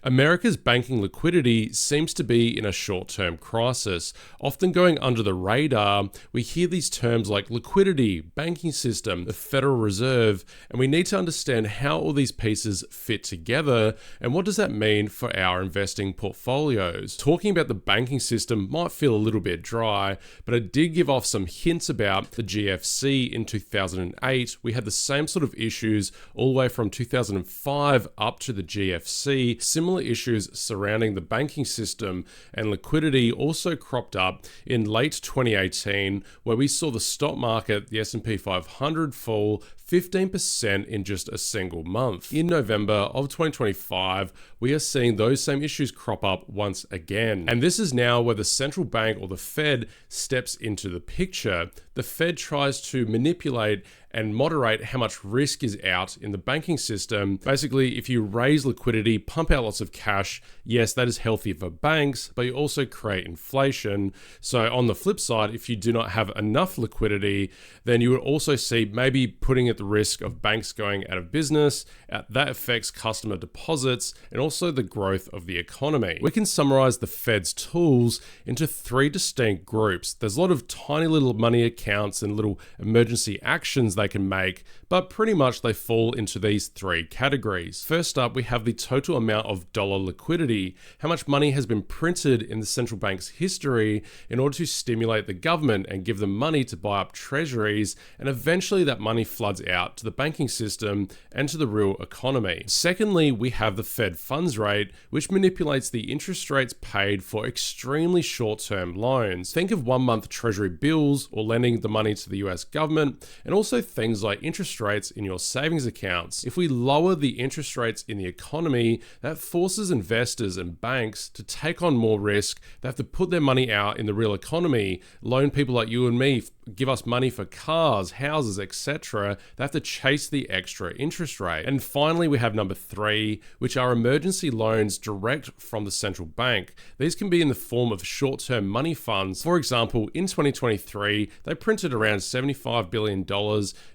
America's banking liquidity seems to be in a short-term crisis, often going under the radar. We hear these terms like liquidity, banking system, the Federal Reserve, and we need to understand how all these pieces fit together and what does that mean for our investing portfolios. Talking about the banking system might feel a little bit dry, but it did give off some hints about the GFC in 2008. We had the same sort of issues all the way from 2005 up to the GFC. Similar issues surrounding the banking system and liquidity also cropped up in late 2018, where we saw the stock market, the S&P 500, fall 15% in just a single month. In November of 2025, we are seeing those same issues crop up once again. And this is now where the central bank or the Fed steps into the picture. The Fed tries to manipulate and moderate how much risk is out in the banking system. Basically, if you raise liquidity, pump out lots of cash, yes, that is healthy for banks, but you also create inflation. So on the flip side, if you do not have enough liquidity, then you would also see maybe putting at the risk of banks going out of business. That affects customer deposits and also the growth of the economy. We can summarize the Fed's tools into three distinct groups. There's a lot of tiny little money accounts and little emergency actions they can make, but pretty much they fall into these three categories. First up, we have the total amount of dollar liquidity, how much money has been printed in the central bank's history in order to stimulate the government and give them money to buy up treasuries, and eventually that money floods out to the banking system and to the real economy. Secondly, we have the Fed funds rate, which manipulates the interest rates paid for extremely short-term loans. Think of 1 month treasury bills or lending the money to the US government, and also things like interest rates in your savings accounts. If we lower the interest rates in the economy, that forces investors and banks to take on more risk. They have to put their money out in the real economy, loan people like you and me, give us money for cars, houses, etc. They have to chase the extra interest rate. And finally, we have number 3, which are emergency loans direct from the central bank. These can be in the form of short-term money funds. For example, in 2023, they printed around $75 billion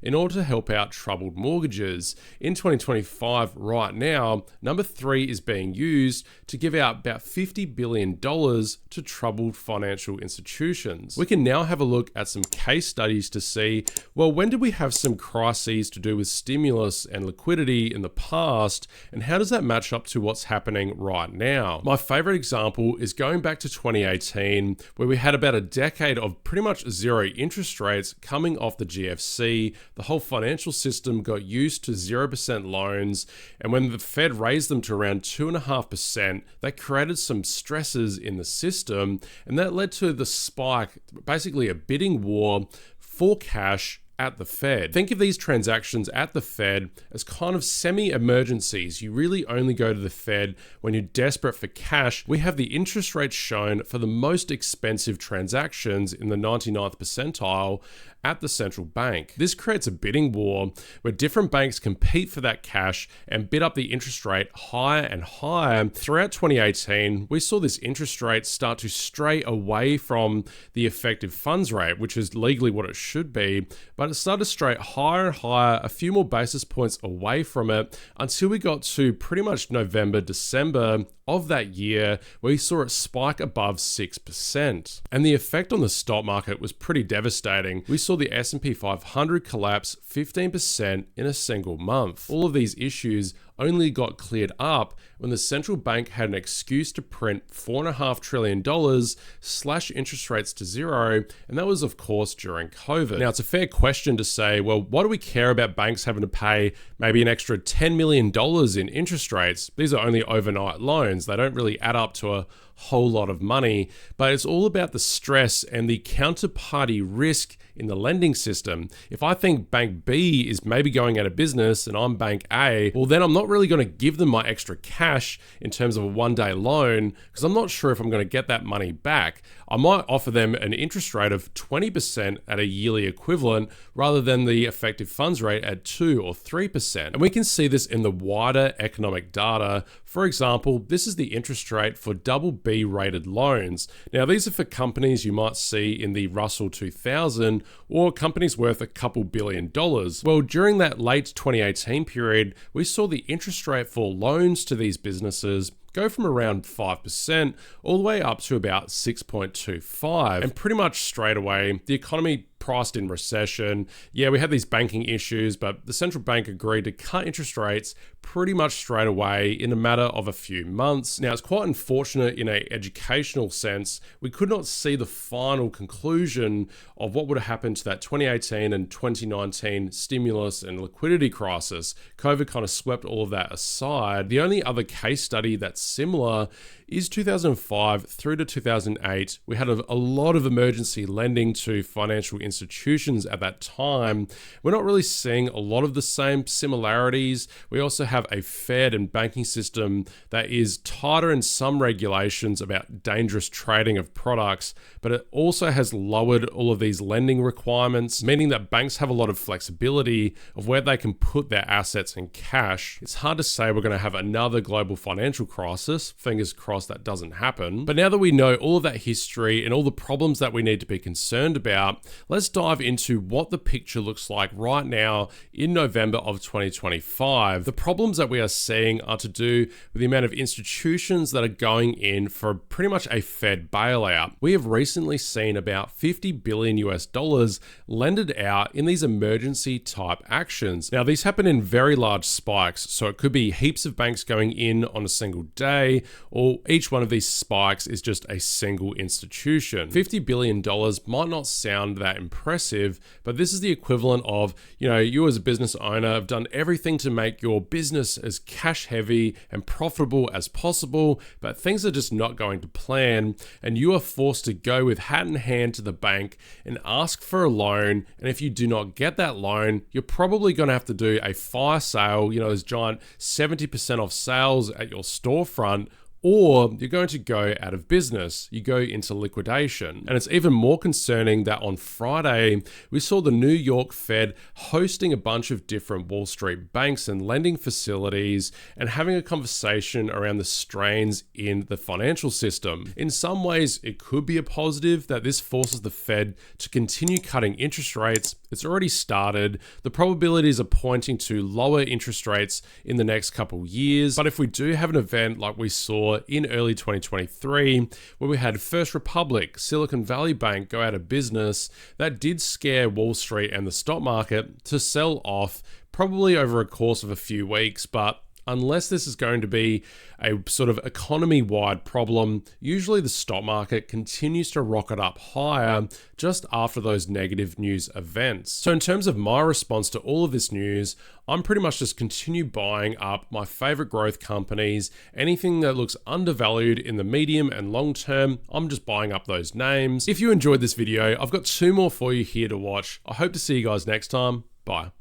in order to help out troubled mortgages. In 2025, right now, number 3 is being used to give out about $50 billion to troubled financial institutions. We can now have a look at some case studies to see, well, when did we have some crises to do with stimulus and liquidity in the past, and how does that match up to what's happening right now? My favorite example is going back to 2018, where we had about a decade of pretty much zero interest rates coming off the GFC. The whole financial system got used to 0% loans, and when the Fed raised them to around 2.5%, that created some stresses in the system, and that led to the spike, basically a bidding war for cash at the Fed. Think of these transactions at the Fed as kind of semi-emergencies. You really only go to the Fed when you're desperate for cash. We have the interest rates shown for the most expensive transactions in the 99th percentile at the central bank. This creates a bidding war where different banks compete for that cash and bid up the interest rate higher and higher. Throughout 2018, we saw this interest rate start to stray away from the effective funds rate, which is legally what it should be, but it started to stray higher and higher, a few more basis points away from it, until we got to pretty much November, December of that year, where we saw it spike above 6%. And the effect on the stock market was pretty devastating. We saw the S&P 500 collapse 15% in a single month. All of these issues only got cleared up when the central bank had an excuse to print $4.5 trillion, slash interest rates to zero, and that was of course during COVID. Now it's a fair question to say, well, why do we care about banks having to pay maybe an extra $10 million in interest rates? These are only overnight loans. They don't really add up to a whole lot of money, but it's all about the stress and the counterparty risk in the lending system. If I think bank B is maybe going out of business and I'm bank A, well then I'm not really going to give them my extra cash in terms of a one-day loan because I'm not sure if I'm going to get that money back. I might offer them an interest rate of 20% at a yearly equivalent rather than the effective funds rate at 2 or 3%. And we can see this in the wider economic data. For example, this is the interest rate for double B rated loans. Now these are for companies you might see in the Russell 2000 or companies worth a couple $1 billion. Well, during that late 2018 period, we saw the interest rate for loans to these businesses go from around 5% all the way up to about 6.25%. And pretty much straight away, the economy priced in recession. Yeah, we had these banking issues, but the central bank agreed to cut interest rates pretty much straight away in a matter of a few months. Now, it's quite unfortunate in an educational sense. We could not see the final conclusion of what would have happened to that 2018 and 2019 stimulus and liquidity crisis. COVID kind of swept all of that aside. The only other case study that's similar is 2005 through to 2008. We had a lot of emergency lending to financial institutions at that time. We're not really seeing a lot of the same similarities. We also have a Fed and banking system that is tighter in some regulations about dangerous trading of products, but it also has lowered all of these lending requirements, meaning that banks have a lot of flexibility of where they can put their assets in cash. It's hard to say we're going to have another global financial crisis. Fingers crossed that doesn't happen. But now that we know all of that history and all the problems that we need to be concerned about, let's dive into what the picture looks like right now in November of 2025. The problems that we are seeing are to do with the amount of institutions that are going in for pretty much a Fed bailout. We have recently seen about 50 billion US dollars lended out in these emergency type actions. Now, these happen in very large spikes, so it could be heaps of banks going in on a single day, or each one of these spikes is just a single institution. $50 billion might not sound that impressive, but this is the equivalent of, you as a business owner have done everything to make your business as cash heavy and profitable as possible, but things are just not going to plan, and you are forced to go with hat in hand to the bank and ask for a loan. And if you do not get that loan, you're probably going to have to do a fire sale, those giant 70% off sales at your storefront, or you're going to go out of business. You go into liquidation. And it's even more concerning that on Friday, we saw the New York Fed hosting a bunch of different Wall Street banks and lending facilities and having a conversation around the strains in the financial system. In some ways, it could be a positive that this forces the Fed to continue cutting interest rates. It's already started. The probabilities are pointing to lower interest rates in the next couple years. But if we do have an event like we saw in early 2023, where we had First Republic, Silicon Valley Bank go out of business, that did scare Wall Street and the stock market to sell off probably over a course of a few weeks. But unless this is going to be a sort of economy-wide problem, usually the stock market continues to rocket up higher just after those negative news events. So in terms of my response to all of this news, I'm pretty much just continue buying up my favorite growth companies. Anything that looks undervalued in the medium and long term, I'm just buying up those names. If you enjoyed this video, I've got 2 more for you here to watch. I hope to see you guys next time. Bye.